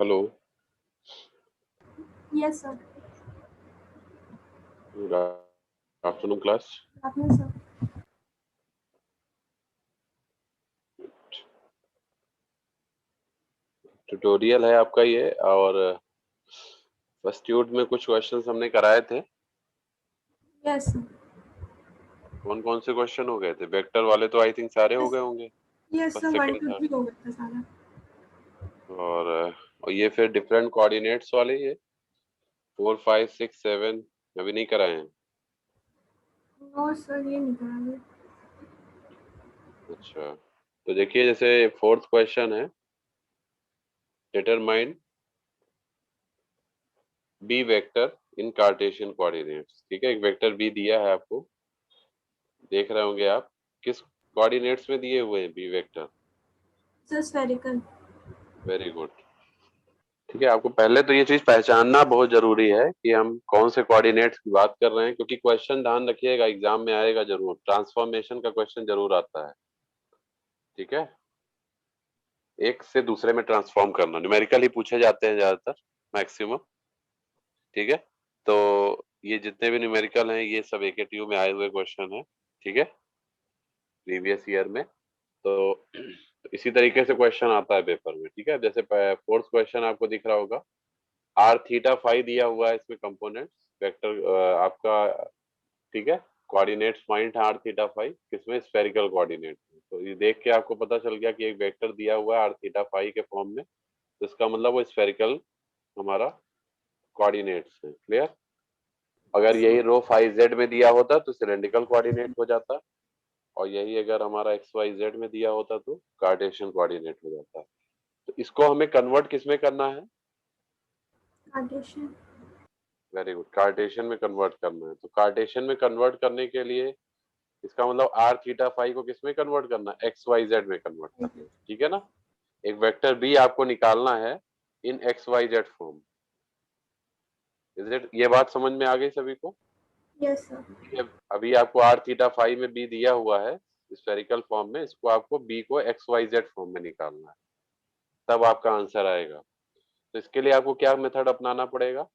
Hello. Yes, sir. Good afternoon class. Afternoon, sir. Tutorial है आपका ये, और फर्स्ट यूनिट में कुछ क्वेश्चंस हमने कराए थे। Yes, sir. कौन कौन से क्वेश्चन हो गए थे? वेक्टर वाले तो आई थिंक सारे हो गए होंगे, Yes, first sir. One, second two, third. three हो गया था सारा. और ये फिर डिफरेंट कोऑर्डिनेट्स वाले, ये 4 5 6 7 अभी नहीं कराए हैं। No, sir, ये नहीं करांगे. अच्छा, तो देखिए जैसे फोर्थ क्वेश्चन है, डिटरमाइन बी वेक्टर इन कार्टेशियन कोऑर्डिनेट्स। ठीक है, एक वेक्टर बी दिया है आपको, देख रहे होंगे आप। किस कोऑर्डिनेट्स में दिए हुए हैं B vector? Sir, spherical. Very good. ठीक है, आपको पहले तो ये चीज पहचानना बहुत जरूरी है कि हम कौन से कोऑर्डिनेट्स की बात कर रहे हैं, क्योंकि क्वेश्चन ध्यान रखिएगा एग्जाम में आएगा जरूर, ट्रांसफॉर्मेशन का क्वेश्चन जरूर आता है। ठीक है, एक से दूसरे में ट्रांसफॉर्म करना न्यूमेरिकल ही पूछे जाते हैं ज्यादातर, मैक्सिमम। ठीक है, तो ये जितने भी न्यूमेरिकल हैं ये सब AKTU में आए हुए क्वेश्चन है। ठीक है, प्रीवियस ईयर में। तो इसी तरीके से क्वेश्चन आता है पेपर में। ठीक है, जैसे फोर्थ क्वेश्चन आपको दिख रहा होगा, आर थीटा फाइव दिया हुआ है इसमें कंपोनेंट्स वेक्टर आपका। ठीक है, कोऑर्डिनेट्स पॉइंट है आर थीटा फाइव, किसमें? Spherical coordinate. तो ये देख के आपको पता चल गया कि एक वेक्टर दिया हुआ है आर थीटा फाइव के फॉर्म में, तो इसका मतलब वो स्फेरिकल हमारा कोऑर्डिनेट्स है। क्लियर? अगर यही रो फाइव जेड में दिया होता तो सिलेंड्रिकल कोऑर्डिनेट हो जाता, और यही अगर हमारा एक्स वाई जेड में दिया होता तो कार्टेशियन कोऑर्डिनेट हो जाता। तो इसको हमें कन्वर्ट किसमें करना है? Cartesian. वेरी गुड, कार्टेशियन में कन्वर्ट करना है। तो कार्टेशियन में कन्वर्ट करने के लिए इसका मतलब आर थीटा फाइव को किसमें कन्वर्ट करना है? एक्स वाई जेड में कन्वर्ट करना है। ठीक है ना, एक वेक्टर बी आपको निकालना है in X Y Z form. Is it? ये बात समझ में आ गई सभी को? Yes, sir. अभी आपको आर थीटा फाइव में बी दिया हुआ है स्फेरिकल फॉर्म में, इसको आपको बी को एक्स वाई जेड फॉर्म में निकालना है, तब आपका आंसर आएगा। तो इसके लिए आपको क्या मेथड अपनाना पड़ेगा?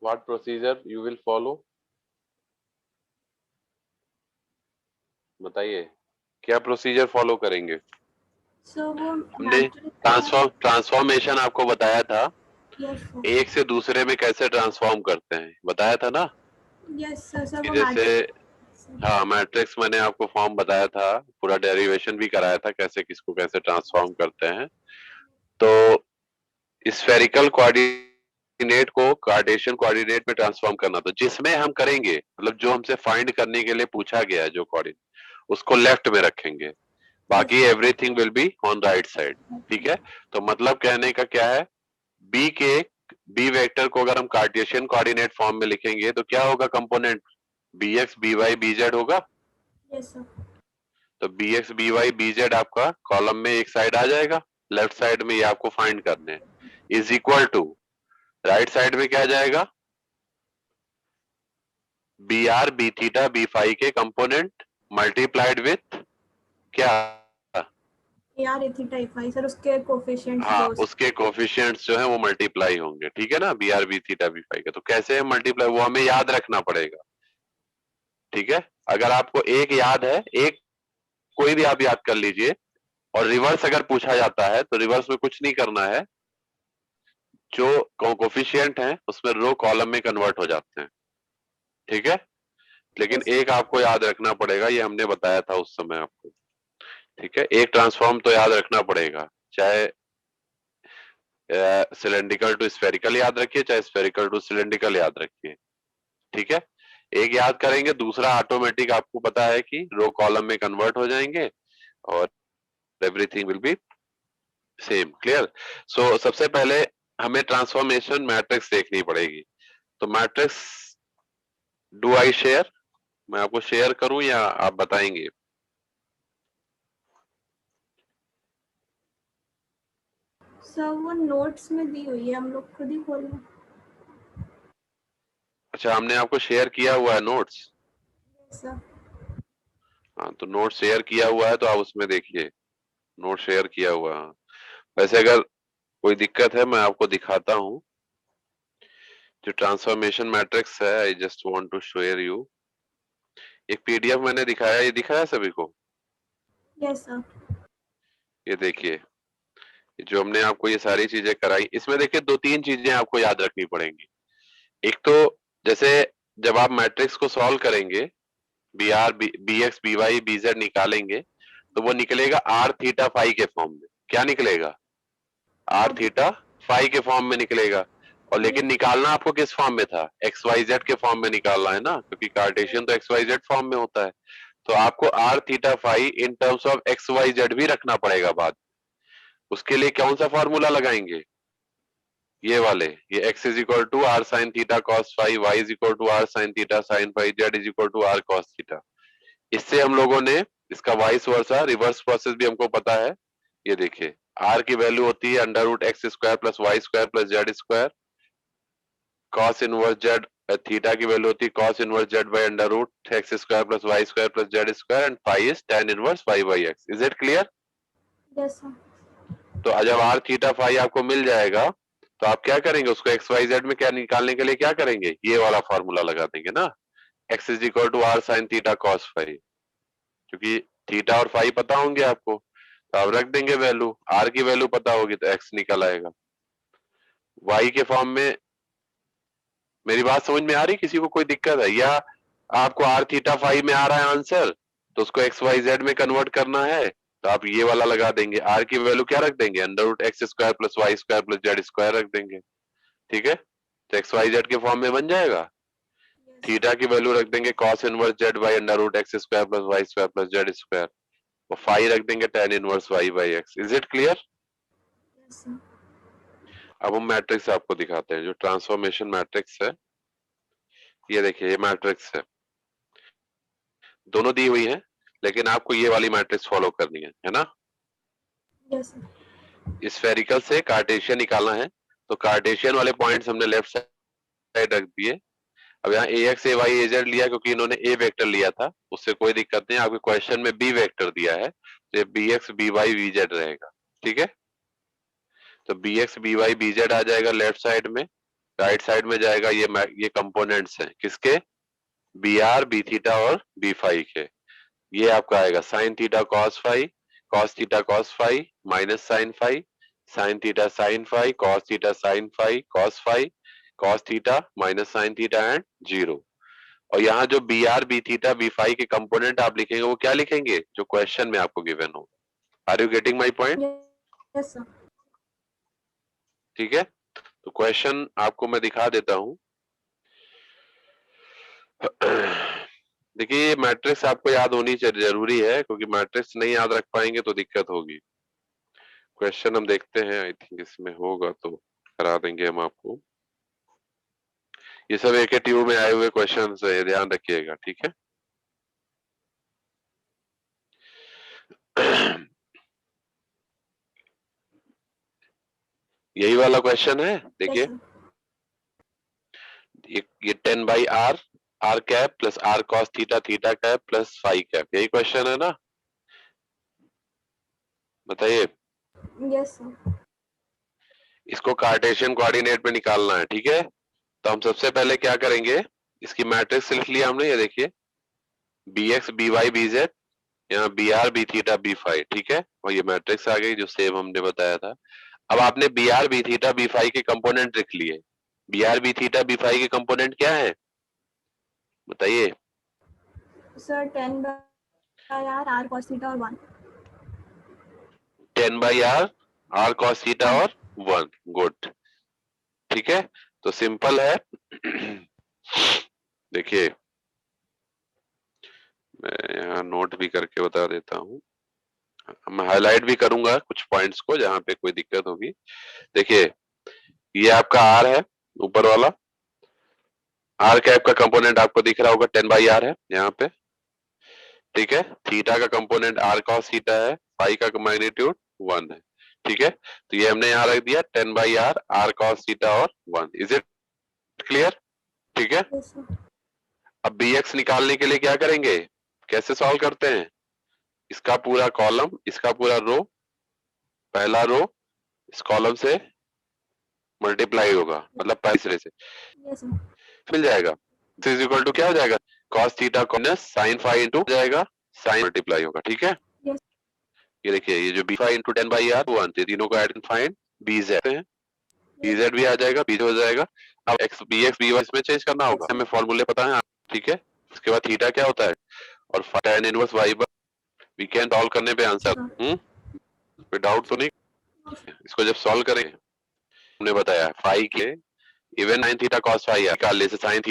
What procedure you will follow? बताइए, क्या प्रोसीजर फॉलो करेंगे? So वो हमने matrix का. ट्रांसफॉर्मेशन आपको बताया था, Yes, sir. एक से दूसरे में कैसे ट्रांसफॉर्म करते हैं, बताया था ना। Yes, sir. सर कि वो जैसे, matrix. हाँ, मैट्रिक्स मैंने आपको फॉर्म बताया था, पूरा डेरिवेशन भी कराया था कैसे किसको कैसे ट्रांसफॉर्म करते हैं। तो स्फेरिकल कोऑर्डिनेट को कार्टेशियन कोऑर्डिनेट में ट्रांसफॉर्म करना, तो जिसमें हम करेंगे, मतलब जो हमसे फाइंड करने के लिए पूछा गया है जो कोऑर्डिनेट, उसको लेफ्ट में रखेंगे, Yes, बाकी sir. Everything will be on right side. ठीक है, तो मतलब कहने का क्या है, बी के बी वेक्टर को अगर हम कार्टेशियन कोऑर्डिनेट फॉर्म में लिखेंगे तो क्या होगा? Component B x B Y B z होगा। Yes, sir. तो B x B Y B z आपका कॉलम में एक साइड आ जाएगा, लेफ्ट साइड में ये आपको फाइंड करने हैं, is equal to right side में क्या आ जाएगा? B R B theta B phi के कंपोनेंट मल्टीप्लाइड विथ क्या? AR A theta A phi. Sir उसके coefficients हाँ, जो. उसके कोफिशिएंट्स जो है वो मल्टीप्लाई होंगे। ठीक है ना, B R B theta B phi के। तो कैसे है मल्टीप्लाई, वो हमें याद रखना पड़ेगा। ठीक है, अगर आपको एक याद है, एक कोई भी आप याद कर लीजिए, और रिवर्स अगर पूछा जाता है तो रिवर्स में कुछ नहीं करना है, जो कोफिशिएंट है उसमें रो कॉलम में कन्वर्ट हो जाते हैं। ठीक है, लेकिन Yes, एक आपको याद रखना पड़ेगा, ये हमने बताया था उस समय आपको। ठीक है, एक ट्रांसफॉर्म तो याद रखना पड़ेगा, चाहे सिलेंड्रिकल टू स्फेरिकल याद रखिए, चाहे स्फेरिकल टू सिलेंड्रिकल याद रखिए। ठीक है, एक याद करेंगे, दूसरा ऑटोमेटिक आपको पता है कि रो कॉलम में कन्वर्ट हो जाएंगे और everything will be same. Clear? So सबसे पहले हमें ट्रांसफॉर्मेशन मैट्रिक्स देखनी पड़ेगी। तो मैट्रिक्स डू आई शेयर, मैं आपको शेयर करूं या आप बताएंगे? सर वो notes में दी हुई है, हम लोग खुद ही खोल लें. अच्छा, हमने आपको शेयर किया हुआ है नोट्स। Yes, sir. हाँ, तो नोट शेयर किया हुआ है तो आप उसमें देखिए, नोट शेयर किया हुआ है। वैसे अगर कोई दिक्कत है मैं आपको दिखाता हूँ। जो ट्रांसफॉर्मेशन मैट्रिक्स है, I just want to share you. एक पीडीएफ मैंने दिखाया, ये दिखाया सभी को? Yes sir. ये देखिए, जो हमने आपको ये सारी चीजें कराई, इसमें देखिए दो तीन चीजें आपको याद रखनी पड़ेंगी। एक तो जैसे जब आप मैट्रिक्स को सॉल्व करेंगे, B are B x B Y B z निकालेंगे, तो वो निकलेगा आर थीटा फाई के फॉर्म में। क्या निकलेगा? आर थीटा फाई के फॉर्म में निकलेगा। और लेकिन निकालना आपको किस फॉर्म में था? एक्स वाई जेड के फॉर्म में निकालना है ना, क्योंकि कार्टेशियन तो एक्स वाई जेड फॉर्म में होता है। तो आपको r theta phi in terms of x Y z भी रखना पड़ेगा बाद। उसके लिए कौन सा फॉर्मूला लगाएंगे? ये वाले, ये x is equal to are sine theta cos phi, y is equal to are sine theta sine phi, z is equal to are cos theta. इससे हम लोगों ने इसका वाइस वर्सा रिवर्स प्रोसेस भी हमको पता है। ये देखिए, r की वैल्यू होती है under root x square plus y square plus z square. Cos inverse z, theta की वैल्यू होती है cos inverse z by under root x square plus y square plus z square, and phi is tan inverse y by x. Is it clear? Yes sir. तो जब are theta phi आपको मिल जाएगा, तो आप क्या करेंगे? उसको एक्स वाई जेड में क्या निकालने के लिए क्या करेंगे? ये वाला फॉर्मूला लगा देंगे ना, x is equal to are sine theta cos phi. क्योंकि थीटा और फाई पता होंगे आपको, तो आप रख देंगे वैल्यू। आर की वैल्यू पता होगी तो एक्स निकल आएगा। वाई के फॉर्म में, मेरी बात समझ में आ रही? किसी को कोई दिक्कत है? या आपको आर थीटा फाई में आ रहा है आंसर, तो उसको एक्स वाई जेड में कन्वर्ट करना है, तो आप ये वाला लगा देंगे। आर की वैल्यू क्या रख देंगे? Under root x square plus y square plus z square रख देंगे। ठीक है, तो एक्स वाई जेड के फॉर्म में बन जाएगा। थीटा की वैल्यू रख देंगे cos inverse z by under root x square plus y square plus z square. और फाई रख देंगे tan inverse y by x. Is it clear? Yes sir. अब हम मैट्रिक्स आपको दिखाते हैं, जो ट्रांसफॉर्मेशन मैट्रिक्स है। ये देखिए, ये मैट्रिक्स है, दोनों दी हुई है, लेकिन आपको ये वाली मैट्रिक्स फॉलो करनी है ना? Yes sir. स्फेरिकल से कार्टेशियन निकालना है, तो कार्टेशियन वाले पॉइंट्स हमने लेफ्ट साइड रख दिए। अब यहाँ ए एक्स ए वाई ए जेड लिया, क्योंकि इन्होंने ए वेक्टर लिया था, उससे कोई दिक्कत नहीं। आपके क्वेश्चन में बी वेक्टर दिया है, तो B x B Y B Z रहेगा। ठीक है, तो B x B Y B Z आ जाएगा लेफ्ट साइड में। राइट साइड में जाएगा ये कंपोनेंट्स हैं किसके? बी आर बी थीटा और बी फाई के। ये आपका आएगा sine theta cos phi, cos theta cos phi minus sine phi, sine theta sine phi, cos theta sine phi cos phi, cos theta minus sine theta and zero. और यहाँ जो b R B theta B phi के component आप लिखेंगे, वो क्या लिखेंगे? जो क्वेश्चन में आपको गिवन हो। Are you getting my point? Yes sir. ठीक है, तो क्वेश्चन आपको मैं दिखा देता हूं। देखिए, मैट्रिक्स आपको याद होनी जरूरी है, क्योंकि मैट्रिक्स नहीं याद रख पाएंगे तो दिक्कत होगी। क्वेश्चन हम देखते हैं, आई थिंक इसमें होगा तो करा देंगे हम आपको। ये सब एक ट्यूब में आए हुए क्वेश्चन है, ध्यान रखिएगा। ठीक है, यही वाला क्वेश्चन है। देखिए, ये 10/r r cap plus r cos theta theta cap plus phi cap, यही क्वेश्चन है ना? बताइए। Yes sir. इसको कार्टेशियन कोऑर्डिनेट में निकालना है। ठीक है, तो हम सबसे पहले क्या करेंगे? इसकी मैट्रिक्स लिख लिया हमने, ये देखिए, B x B Y B Z, यहाँ B R B theta B phi. ठीक है, और ये मैट्रिक्स आ गई जो सेम हमने बताया था। अब आपने b R B theta B phi के कंपोनेंट लिख लिए। B R B theta B phi के कंपोनेंट क्या है? बताइए। Sir 10/r are cos theta और 1। 10/r आर कॉस थीटा और 1। गुड। ठीक है, तो सिंपल है। देखिए, मैं यहाँ नोट भी करके बता देता हूँ, मैं हाईलाइट भी करूंगा कुछ पॉइंट्स को जहां पे कोई दिक्कत होगी। देखिए, ये आपका आर है, ऊपर वाला आर कैप का कंपोनेंट आपको दिख रहा होगा, 10/r है यहाँ पे। ठीक है, थीटा का कंपोनेंट आर कॉस थीटा है, फाई का मैग्नीट्यूड 1 है। ठीक है, तो ये हमने यहाँ रख दिया 10/r आर कॉस थीटा और 1। Is it clear? ठीक है, यस सर। अब बी एक्स निकालने के लिए क्या करेंगे? कैसे सॉल्व करते हैं? इसका पूरा कॉलम, इसका पूरा रो, पहला रो इस कॉलम से मल्टीप्लाई होगा, मतलब तीसरे से यस सर। मिल जाएगा। दिस इज इक्वल टू क्या हो जाएगा, cos theta minus sin phi into जाएगा sin मल्टीप्लाई होगा, ठीक है। यस ये देखिए, ये जो बी फाई इंटू 10/r 1 थे, तीनों को ऐड फाइंड बीजेड है, बीजेड भी आ जाएगा, बीज हो जाएगा। अब x b x B y इसमें चेंज करना होगा, हमें फॉर्मूले पता है, ठीक है। उसके बाद थीटा क्या होता है, और tan इनवर्स वाई पर वी कैन सॉल्व करने पे आंसर, कोई डाउट तो नहीं। इसको जब सॉल्व करेंगे, हमने बताया फाई के even sin theta cos phi निकाल ले, sin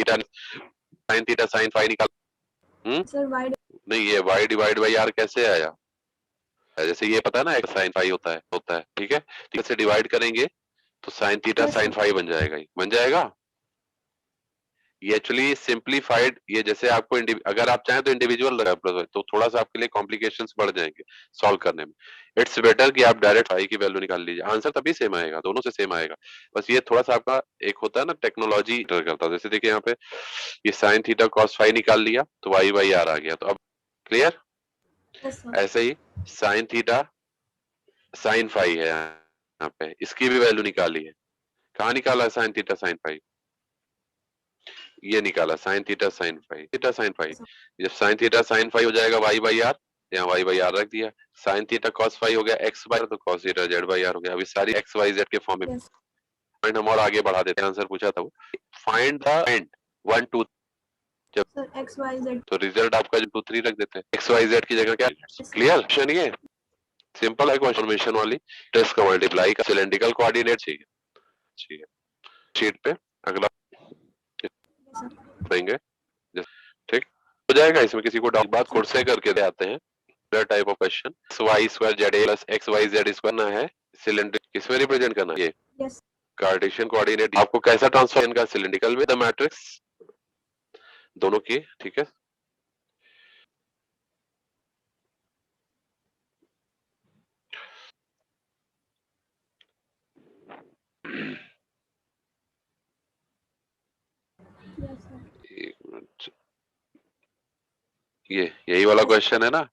थीटा sin फाई निकाल, सर वाई नहीं ये y डिवाइड बाई r कैसे आया, जैसे ये पता है ना sin फाई होता है, ठीक है। ठीक से डिवाइड करेंगे तो sin theta Yes, sin sir. Phi बन जाएगा, ही बन जाएगा। ये एक्चुअली सिंप्लीफाइड, ये जैसे आपको अगर आप चाहें तो इंडिविजुअल तो थोड़ा सा आपके लिए कॉम्प्लिकेशंस बढ़ जाएंगे सॉल्व करने में। इट्स बेटर कि आप डायरेक्ट फाई की वैल्यू निकाल लीजिए, आंसर तभी सेम आएगा, दोनों से सेम आएगा। बस ये थोड़ा सा आपका एक होता है ना टेक्नोलॉजी करता है, जैसे देखिए यहाँ पे ये साइन थीटा कॉस फाई निकाल लिया तो वाई बाई आर आ गया, तो अब क्लियर। Yes, sir. ऐसे ही साइन थीटा साइन फाई है यहाँ पे, इसकी भी वैल्यू निकाली है, कहाँ निकाला है साइन थीटा साइन फाई, ये निकाला साइन थीटा साइन फाई। जब साइन थीटा साइन फाई हो जाएगा वाई बाई आर, यहाँ वाई बाई आर रख दिया, साइन थीटा कॉस फाई हो गया एक्स बाई, तो cos theta z by r हो गया। अभी सारी एक्स वाई जेड के फॉर्म में Yes, पॉइंट हम और आगे बढ़ा देते हैं, आंसर पूछा था वो फाइंड द एंड 1 2, जब sir. X, Y, Z. तो रिजल्ट आपका जो 2 3 रख देते हैं, एक्स वाई जेड की जगह क्या, Yes, sir. Clear question. ये सिंपल है क्वेश्चन वाली, टेस्ट का मल्टीप्लाई का सिलेंड्रिकल कोऑर्डिनेट चाहिए शीट पे, अगला Yes, sir. देंगे, ठीक हो जाएगा। इसमें किसी को डाउट बात खुद से करके दे आते हैं, type of question y square z a plus x Y z square ना है, सिलेंडर किसमें रिप्रेजेंट करना है, ये Yes. Cartesian coordinate. आपको कैसा ट्रांसफॉर्म का, सिलेंड्रिकल विद द मैट्रिक्स दोनों की, ठीक है। Yes, sir. एक मिनट, ये यही वाला क्वेश्चन है ना,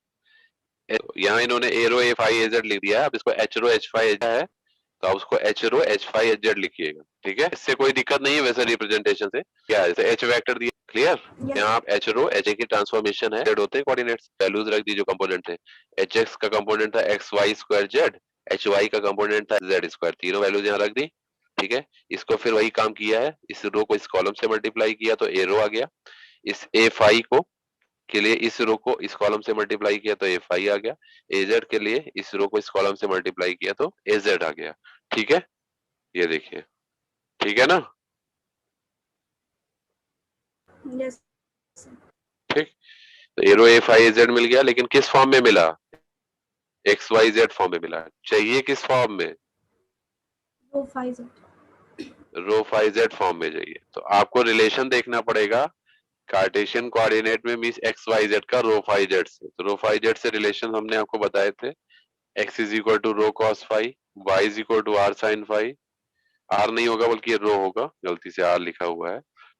यहाँ इन्होंने एरो ए फाई एजेड लिख दिया है, अब इसको एच रो एच फाई एज है, तो आप उसको एच रो एच फाई एच जेड लिखिएगा, ठीक है। इससे कोई दिक्कत नहीं है वैसे रिप्रेजेंटेशन से, क्या है जैसे एच वेक्टर दिया, क्लियर। Yes, यहाँ आप एच रो एच ए की ट्रांसफॉर्मेशन है, जेड होते हैं कोऑर्डिनेट्स, वैल्यूज रख दी जो कंपोनेंट थे, एच एक्स का कंपोनेंट था x y square z, h y का कंपोनेंट था जेड स्क्वायर, तीनों वैल्यूज यहाँ रख दी, ठीक है। इसको फिर वही काम किया है, इस रो को इस कॉलम से मल्टीप्लाई किया तो ए रो आ गया, इस ए फाई को के लिए इस रो को इस कॉलम से मल्टीप्लाई किया तो एफ आई आ गया, एजेड के लिए इस रो को इस कॉलम से मल्टीप्लाई किया तो एजेड आ गया, ठीक है। ये देखिए, ठीक है ना, yes, sir. ठीक। तो एरो एफ आई एजेड मिल गया, लेकिन किस फॉर्म में मिला, एक्स वाई जेड फॉर्म में मिला, चाहिए किस फॉर्म में, Rho, phi, Z. Rho phi z form में चाहिए, तो आपको रिलेशन देखना पड़ेगा कार्टेशियन कोऑर्डिनेट में, मींस एक्स वाई जेड का रो फाई जेड से, तो रो फाई जेड से रिलेशन हमने आपको बताए थे, x is equal to rho cos phi, y is equal to are sine phi, r नहीं होगा बल्कि रो होगा, गलती से आर लिखा हुआ है,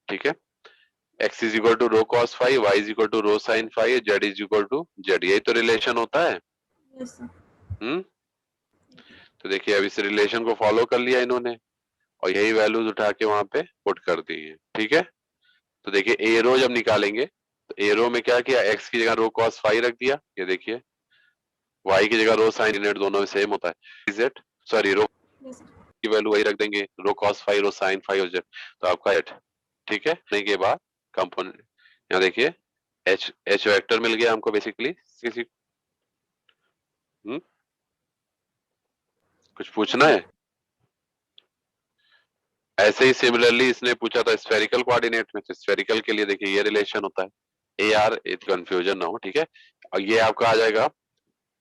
ठीक है। X is equal to rho cos phi, y is equal to rho sine phi, z is equal to z, यही तो रिलेशन होता है। Yes, sir. तो देखिए अब इस रिलेशन को फॉलो कर लिया इन्होंने, और यही वैल्यूज उठा के वहां पे पुट कर दी है, ठीक है। तो देखिए ए रो जब निकालेंगे तो ए रो में क्या किया, एक्स की जगह रो कॉस फाई रख दिया, ये देखिए, वाई की जगह रो साइन, दोनों में सेम होता है, z sorry rho Yes, sir. की वैल्यू वही रख देंगे, rho cos phi rho sine phi हो जेड, तो आपका एट, ठीक है। नहीं के बाद कंपोनेंट यहाँ देखिए, एच एच वेक्टर मिल गया हमको बेसिकली, किसी कुछ पूछना है। ऐसे ही सिमिलरली इसने पूछा था स्फेरिकल कोऑर्डिनेट में, तो स्फेरिकल के लिए देखिए ये रिलेशन होता है ए आर, कंफ्यूजन ना हो, ठीक है। और ये आपका आ जाएगा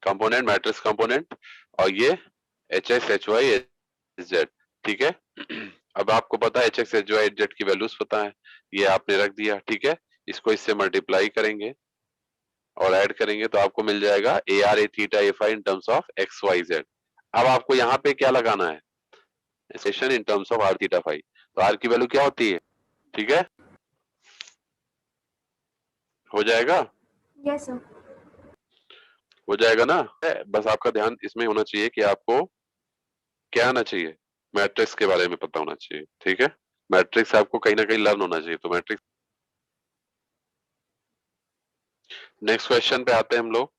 कंपोनेंट मैट्रिक्स कंपोनेंट, और ये h x h y h z, ठीक है। अब आपको पता है h x h y h z की वैल्यूज पता है, ये आपने रख दिया, ठीक है। इसको इससे मल्टीप्लाई करेंगे और ऐड करेंगे तो आपको मिल जाएगा a r a theta a phi in terms of x Y z. अब आपको यहाँ पे क्या लगाना है, expression in terms of r theta phi, तो आर की वैल्यू क्या होती है, ठीक है, हो जाएगा, Yes, sir. हो जाएगा ना। बस आपका ध्यान इसमें होना चाहिए कि आपको क्या आना चाहिए, मैट्रिक्स के बारे में पता होना चाहिए, ठीक है। मैट्रिक्स आपको कहीं ना कहीं लर्न होना चाहिए, तो मैट्रिक्स। नेक्स्ट क्वेश्चन पे आते हैं हम लोग।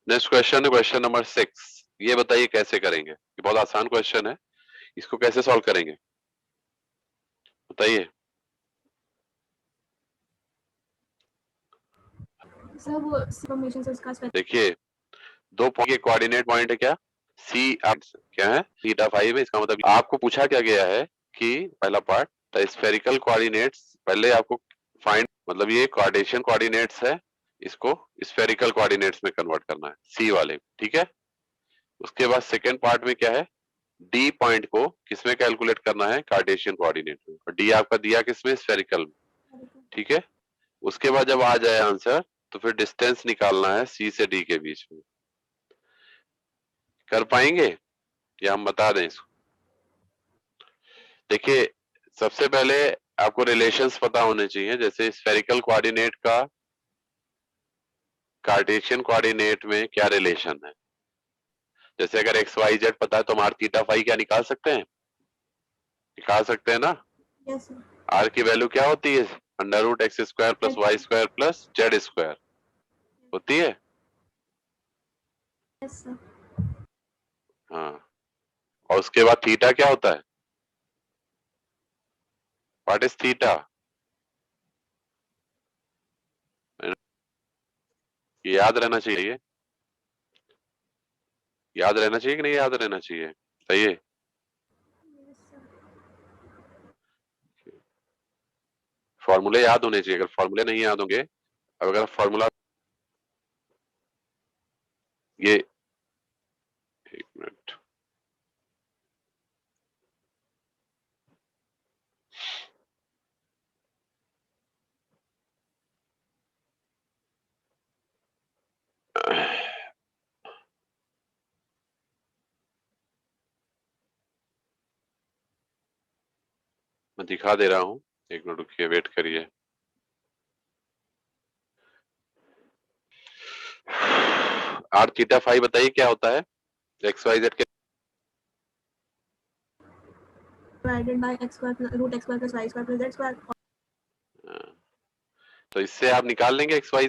नेक्स्ट क्वेश्चन है क्वेश्चन नंबर 6। ये बताइए कैसे करेंगे, ये बहुत आसान क्वेश्चन है, इसको कैसे सॉल्व करेंगे बताइए। सर वो इंफॉर्मेशन से उसका देखिए, दो पॉइंट के कोऑर्डिनेट पॉइंट है क्या, सी क्या है, थीटा फाइव है। इसका मतलब आपको पूछा क्या गया है कि पहला पार्ट द स्फेरिकल कोऑर्डिनेट्स, पहले आपको फाइंड, मतलब ये कार्टेशियन कोऑर्डिनेट्स है, इसको स्फेरिकल कोऑर्डिनेट्स में कन्वर्ट करना है, सी वाले, ठीक है। उसके बाद सेकेंड पार्ट में क्या है, डी पॉइंट को किसमें कैलकुलेट करना है, कार्टेशियन कोऑर्डिनेट में, और डी आपका दिया किसमें, स्फेरिकल में, ठीक है। उसके बाद जब आ जाए आंसर, तो फिर डिस्टेंस निकालना है सी से डी के बीच में। कर पाएंगे या हम बता दें इसको? देखिए, सबसे पहले आपको रिलेशंस पता होने चाहिए, जैसे स्फेरिकल कोऑर्डिनेट का कार्टेशियन कोऑर्डिनेट में क्या रिलेशन है। जैसे अगर एक्स वाई जेड पता है तो हम आर थीटा फाई क्या निकाल सकते हैं, निकाल सकते हैं ना। Yes sir. आर की वैल्यू क्या होती है, under root x square plus y square plus z square होती है। Yes sir. हाँ, और उसके बाद थीटा क्या होता है, व्हाट इज थीटा, ये याद रहना चाहिए, याद रहना चाहिए कि नहीं याद रहना चाहिए, सही है। फॉर्मूले याद होने चाहिए, अगर फॉर्मूले नहीं याद होंगे, अगर फॉर्मूला, ये एक मिनट, मैं दिखा दे रहा हूँ, एक मिनट रुकिए, वेट करिए। आर थीटा फाइव बताइए क्या होता है, एक्स वाई जेड के, divided by x square root x square plus y square plus z square. तो इससे आप निकाल लेंगे एक्स वाई,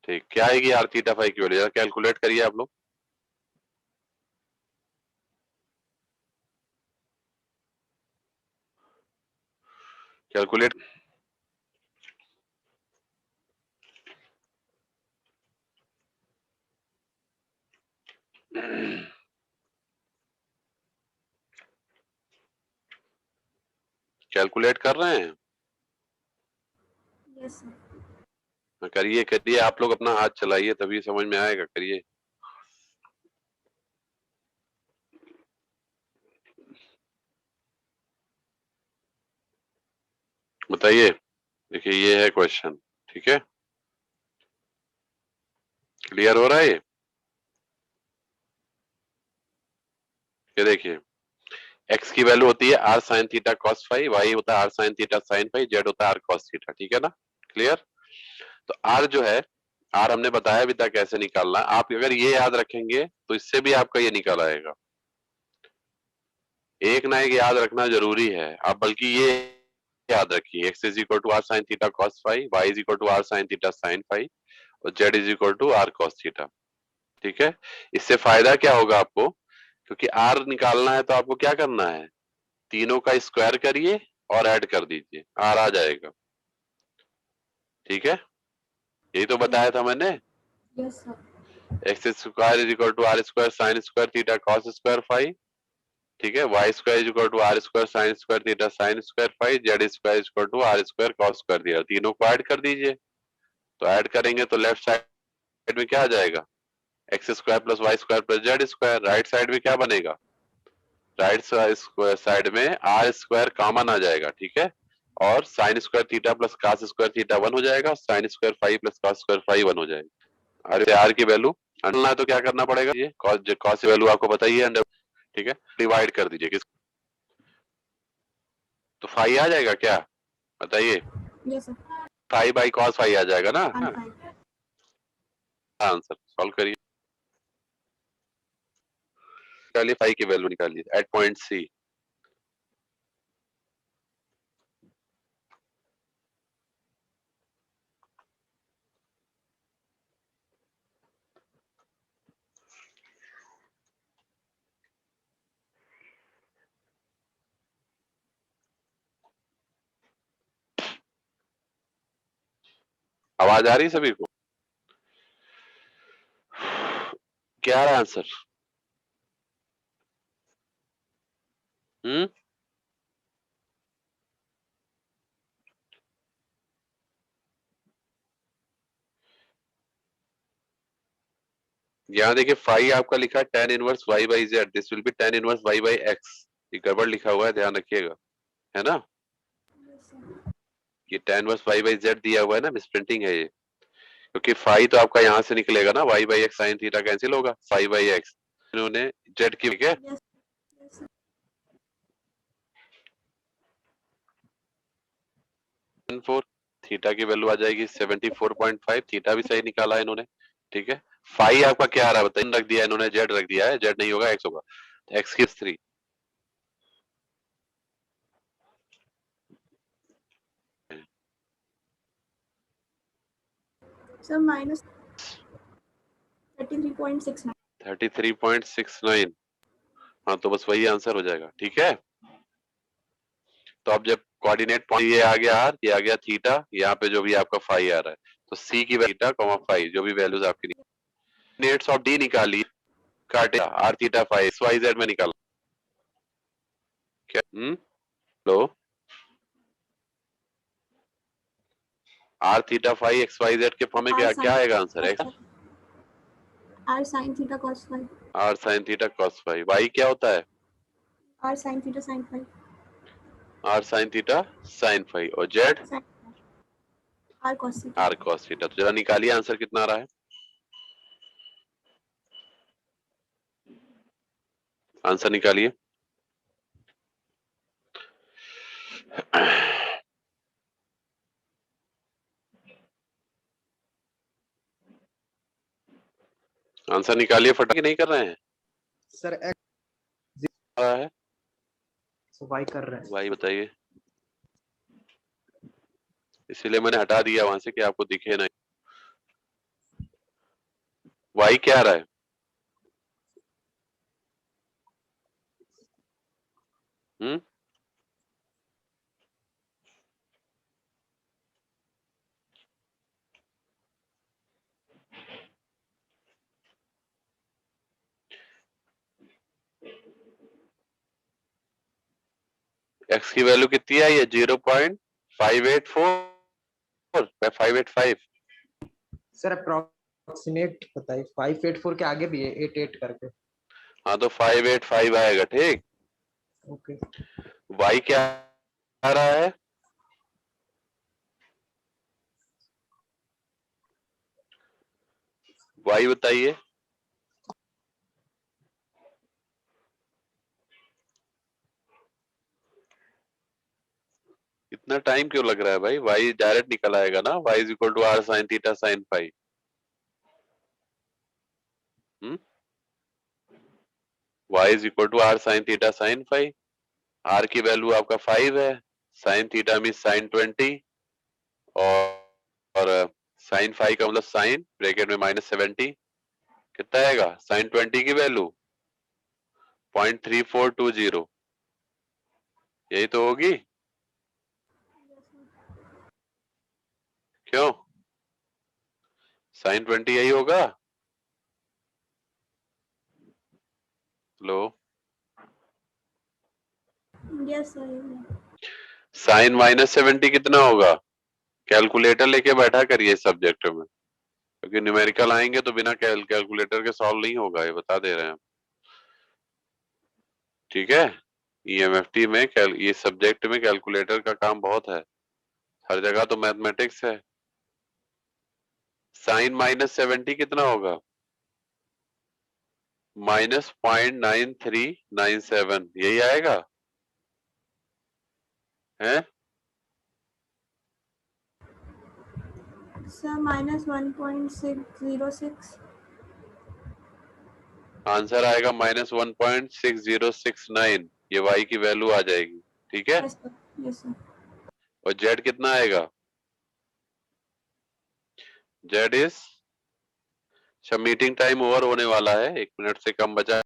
ठीक, क्या आएगी आर थीटा फाइव की वैल्यू, कैलकुलेट करिए आप लोग। कैलकुलेट, कैलकुलेट कर रहे हैं, यस सर। करिए करिए, आप लोग अपना हाथ चलाइए तभी समझ में आएगा, करिए। बताइए, देखिए ये है क्वेश्चन, ठीक है, क्लियर हो रहा है ये देखिए, एक्स की वैल्यू होती है r sine theta cos five, y होता है r sine theta sine five, z होता है आर कॉस थीटा, ठीक है ना, क्लियर। तो आर जो है, आर हमने बताया भी था कैसे निकालना, आप अगर ये याद रखेंगे तो इससे भी आपका ये निकल आएगा। एक ना एक याद रखना जरूरी है, आप बल्कि ये याद रखिए, X is equal to are sine theta cos five, Y is equal to are sine theta sine five, और Z is equal to are cos theta, ठीक है। इससे फायदा क्या होगा आपको, क्योंकि आर निकालना है तो आपको क्या करना है, तीनों का स्क्वायर करिए और ऐड कर दीजिए, आर आ जाएगा, ठीक है। यही तो बताया था मैंने, yes sir. X square is equal to r square sine square theta cos square five, ठीक है, y square is equal to r square sine square theta sine square five, z square is equal to r square cos square theta, तीनों को add कर दीजिए। तो add करेंगे तो left side में क्या आ जाएगा, x square plus y square plus z square, right side में क्या बनेगा, राइट साइड में आर स्क्वायर कॉमन आ जाएगा, ठीक है, और sine square theta plus cos square theta one हो जाएगा, sine square five plus cos square five one हो जाएगा। और आर की वैल्यू अंडरना है तो क्या करना पड़ेगा, ये कॉस की वैल्यू आपको बताइए अंडर, ठीक है, डिवाइड कर दीजिए किस, तो फाइव आ जाएगा क्या, बताइए, yes sir. Five by cos five आ जाएगा ना, वन फाइव। आंसर सॉल्व करिए। निकालिए, फाई की वैल्यू निकालिए एट पॉइंट सी। आवाज आ रही है सभी को? क्या आ रहा है आंसर? यहाँ देखिए फाई आपका लिखा है tan inverse y by Z, this will be tan inverse y by x। ये गड़बड़ लिखा हुआ है, ध्यान रखिएगा, है ना? Yes, sir. ये tan inverse y by Z दिया हुआ है ना, मिसप्रिंटिंग है ये, क्योंकि फाई तो आपका यहाँ से निकलेगा ना, y by x sine theta cancel होगा, फाई बाई एक्स इन्होंने जेड की, ठीक है? Yes, yes, sir. 4 थीटा की वैल्यू आ जाएगी 74.5, थीटा भी सही निकाला है इन्होंने, ठीक है? फाई आपका क्या आ रहा है बताइए, रख दिया इन्होंने, जेड रख दिया है, जेड नहीं होगा एक्स होगा, एक्स की 3। Sir, minus 33.69. 33.69, हाँ तो बस वही आंसर हो जाएगा, ठीक है? तो अब जब कोऑर्डिनेट पॉइंट ये आ गया आर, ये आ गया थीटा, यहाँ पे जो भी आपका फाई आ रहा है, तो सी की थीटा कॉमा फाई जो भी वैल्यूज आपकी कोऑर्डिनेट्स ऑफ डी निकाली, काटे R theta phi X Y Z में निकाला क्या? लो R theta phi X Y Z के फॉर्म में क्या क्या आएगा answer? X R sin theta cos phi. R sine theta cos phi. Y क्या होता है? R sin theta sin phi. R sine theta sine phi. और Z Sin R cos theta. R cos theta. तो जरा निकालिए answer कितना आ रहा है, आंसर निकालिए। आंसर निकालिए फटाके, नहीं कर रहे हैं सर एक्स रहा है वाई कर रहे हैं। वाई बताइए, इसीलिए मैंने हटा दिया वहां से कि आपको दिखे नहीं। वाई क्या आ रहा है? हम्म एक्स की वैल्यू कितनी आई है? 0.584 585। सर अप्रोक्सीमेट बताइए, 584 के आगे भी है 88 करके। हाँ तो 585 आएगा, ठीक। ओके वाई क्या आ रहा है? वाई बताइए। इतना टाइम क्यों लग रहा है भाई? वाई डायरेक्ट निकल आएगा ना, y is equal to are sine theta sine phi. Y is equal to are sine theta sine phi. R की वैल्यू आपका 5 है, साइन थीटा मीन साइन 20, और साइन फाई का मतलब साइन ब्रैकेट में -70, कितना आएगा? साइन 20 की वैल्यू 0.3420, यही तो होगी, क्यों? साइन 20 यही होगा। लो Yes, sir. साइन -70 कितना होगा? कैलकुलेटर लेके बैठा करिए सब्जेक्ट में, क्योंकि न्यूमेरिकल आएंगे तो बिना कैलकुलेटर के सॉल्व नहीं होगा, ये बता दे रहे हैं, ठीक है? ईएमएफटी में ये सब्जेक्ट में कैलकुलेटर का काम बहुत है, हर जगह तो मैथमेटिक्स है। साइन -70 कितना होगा? -0.9397, यही आएगा है? Sir, minus 1.606. आंसर आएगा -1.6069, ये y की वैल्यू आ जाएगी, ठीक है। Yes sir, yes sir. और z कितना आएगा? z is, meeting time over होने वाला है, 1 मिनट से कम बचा